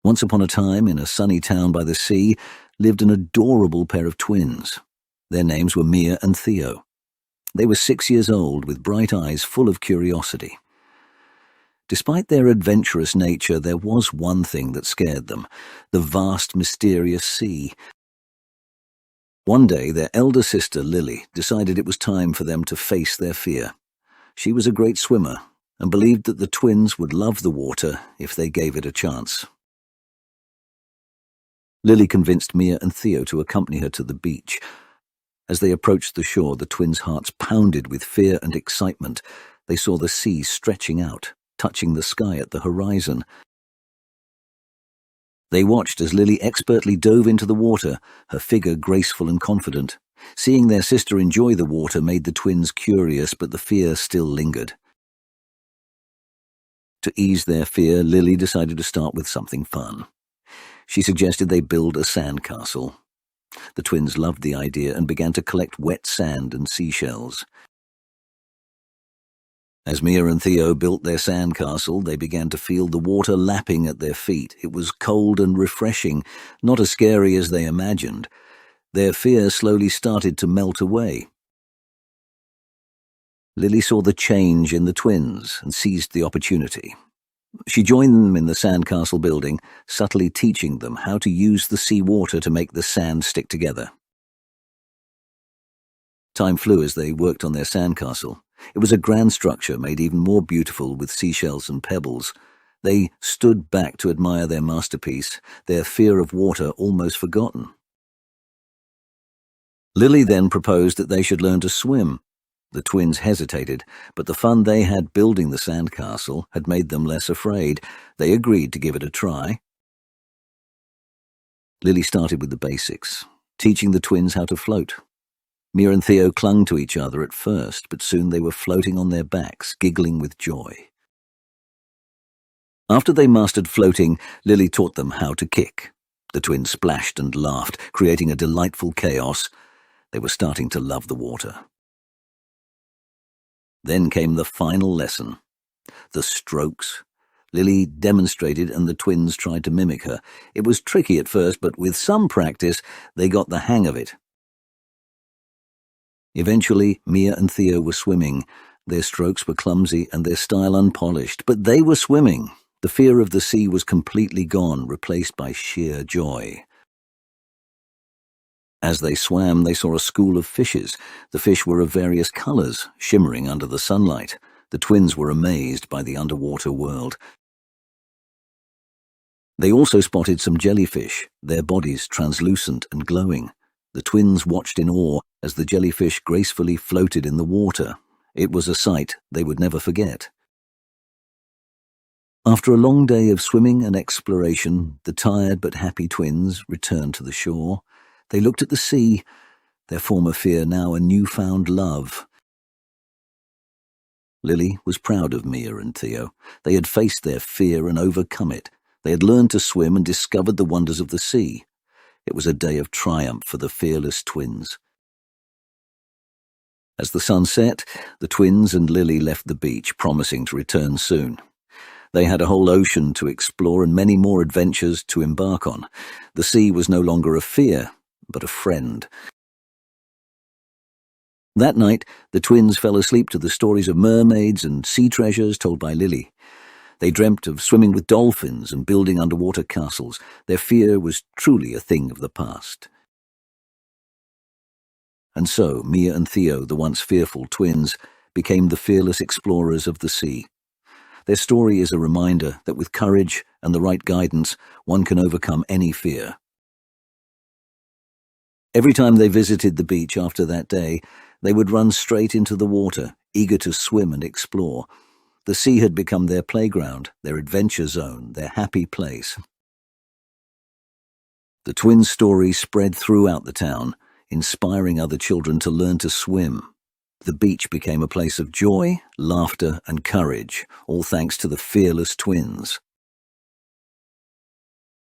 Once upon a time, in a sunny town by the sea, lived an adorable pair of twins. Their names were Mia and Theo. They were 6 years old, with bright eyes full of curiosity. Despite their adventurous nature, there was one thing that scared them: the vast, mysterious sea. One day, their elder sister, Lily, decided it was time for them to face their fear. She was a great swimmer and believed that the twins would love the water if they gave it a chance. Lily convinced Mia and Theo to accompany her to the beach. As they approached the shore, the twins' hearts pounded with fear and excitement. They saw the sea stretching out, touching the sky at the horizon. They watched as Lily expertly dove into the water, her figure graceful and confident. Seeing their sister enjoy the water made the twins curious, but the fear still lingered. To ease their fear, Lily decided to start with something fun. She suggested they build a sandcastle. The twins loved the idea and began to collect wet sand and seashells. As Mia and Theo built their sandcastle, they began to feel the water lapping at their feet. It was cold and refreshing, not as scary as they imagined. Their fear slowly started to melt away. Lily saw the change in the twins and seized the opportunity. She joined them in the sandcastle building, subtly teaching them how to use the sea water to make the sand stick together. Time flew as they worked on their sandcastle. It was a grand structure made even more beautiful with seashells and pebbles. They stood back to admire their masterpiece, their fear of water almost forgotten. Lily then proposed that they should learn to swim. The twins hesitated, but the fun they had building the sandcastle had made them less afraid. They agreed to give it a try. Lily started with the basics, teaching the twins how to float. Mia and Theo clung to each other at first, but soon they were floating on their backs, giggling with joy. After they mastered floating, Lily taught them how to kick. The twins splashed and laughed, creating a delightful chaos. They were starting to love the water. Then came the final lesson: the strokes. Lily demonstrated and the twins tried to mimic her. It was tricky at first, but with some practice, they got the hang of it. Eventually, Mia and Theo were swimming. Their strokes were clumsy and their style unpolished, but they were swimming. The fear of the sea was completely gone, replaced by sheer joy. As they swam, they saw a school of fishes. The fish were of various colors, shimmering under the sunlight. The twins were amazed by the underwater world. They also spotted some jellyfish, their bodies translucent and glowing. The twins watched in awe as the jellyfish gracefully floated in the water. It was a sight they would never forget. After a long day of swimming and exploration, the tired but happy twins returned to the shore. They looked at the sea, their former fear now a newfound love. Lily was proud of Mia and Theo. They had faced their fear and overcome it. They had learned to swim and discovered the wonders of the sea. It was a day of triumph for the fearless twins. As the sun set, the twins and Lily left the beach, promising to return soon. They had a whole ocean to explore and many more adventures to embark on. The sea was no longer a fear, but a friend. That night, the twins fell asleep to the stories of mermaids and sea treasures told by Lily. They dreamt of swimming with dolphins and building underwater castles. Their fear was truly a thing of the past. And so, Mia and Theo, the once fearful twins, became the fearless explorers of the sea. Their story is a reminder that with courage and the right guidance, one can overcome any fear. Every time they visited the beach after that day, they would run straight into the water, eager to swim and explore. The sea had become their playground, their adventure zone, their happy place. The twins' story spread throughout the town, inspiring other children to learn to swim. The beach became a place of joy, laughter, and courage, all thanks to the fearless twins.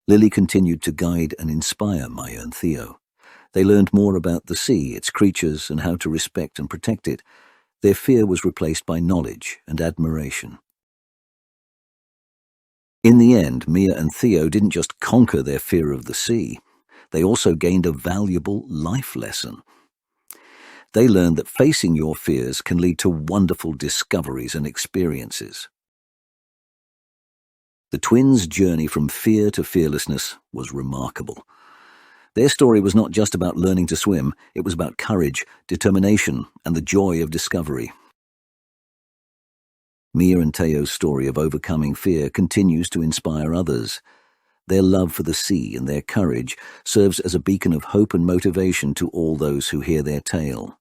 Lily continued to guide and inspire Mia and Theo. They learned more about the sea, its creatures, and how to respect and protect it. Their fear was replaced by knowledge and admiration. In the end, Mia and Theo didn't just conquer their fear of the sea, they also gained a valuable life lesson. They learned that facing your fears can lead to wonderful discoveries and experiences. The twins' journey from fear to fearlessness was remarkable. Their story was not just about learning to swim, it was about courage, determination, and the joy of discovery. Mia and Theo's story of overcoming fear continues to inspire others. Their love for the sea and their courage serves as a beacon of hope and motivation to all those who hear their tale.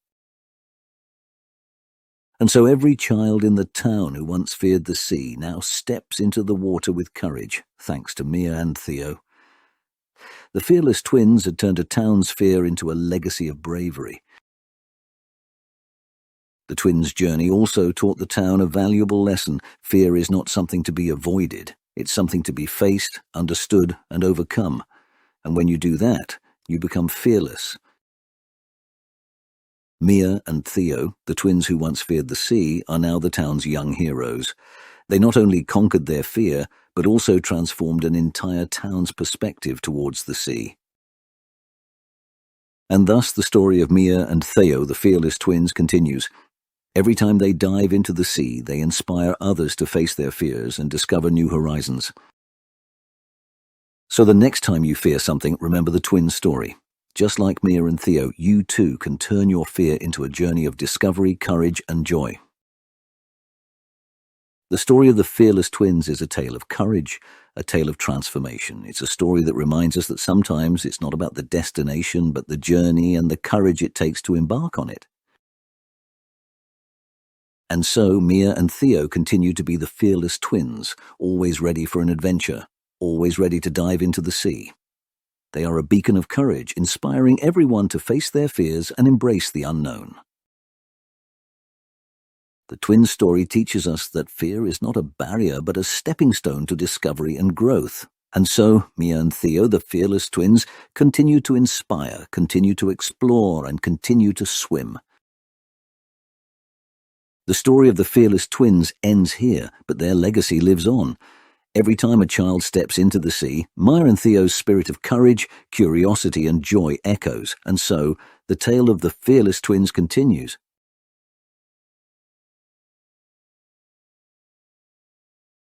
And so every child in the town who once feared the sea now steps into the water with courage, thanks to Mia and Theo. The fearless twins had turned a town's fear into a legacy of bravery. The twins' journey also taught the town a valuable lesson. Fear is not something to be avoided. It's something to be faced, understood, and overcome. And when you do that, you become fearless. Mia and Theo, the twins who once feared the sea, are now the town's young heroes. They not only conquered their fear, but also transformed an entire town's perspective towards the sea. And thus the story of Mia and Theo, the fearless twins, continues. Every time they dive into the sea, they inspire others to face their fears and discover new horizons. So the next time you fear something, remember the twin story. Just like Mia and Theo, you too can turn your fear into a journey of discovery, courage, and joy. The story of the fearless twins is a tale of courage, a tale of transformation. It's a story that reminds us that sometimes it's not about the destination, but the journey and the courage it takes to embark on it. And so Mia and Theo continue to be the fearless twins, always ready for an adventure, always ready to dive into the sea. They are a beacon of courage, inspiring everyone to face their fears and embrace the unknown. The twin story teaches us that fear is not a barrier but a stepping stone to discovery and growth. And so Mia and Theo, the fearless twins, continue to inspire, continue to explore, and continue to swim. The story of the fearless twins ends here, but their legacy lives on. Every time a child steps into the sea, Mia and Theo's spirit of courage, curiosity, and joy echoes, and so the tale of the fearless twins continues.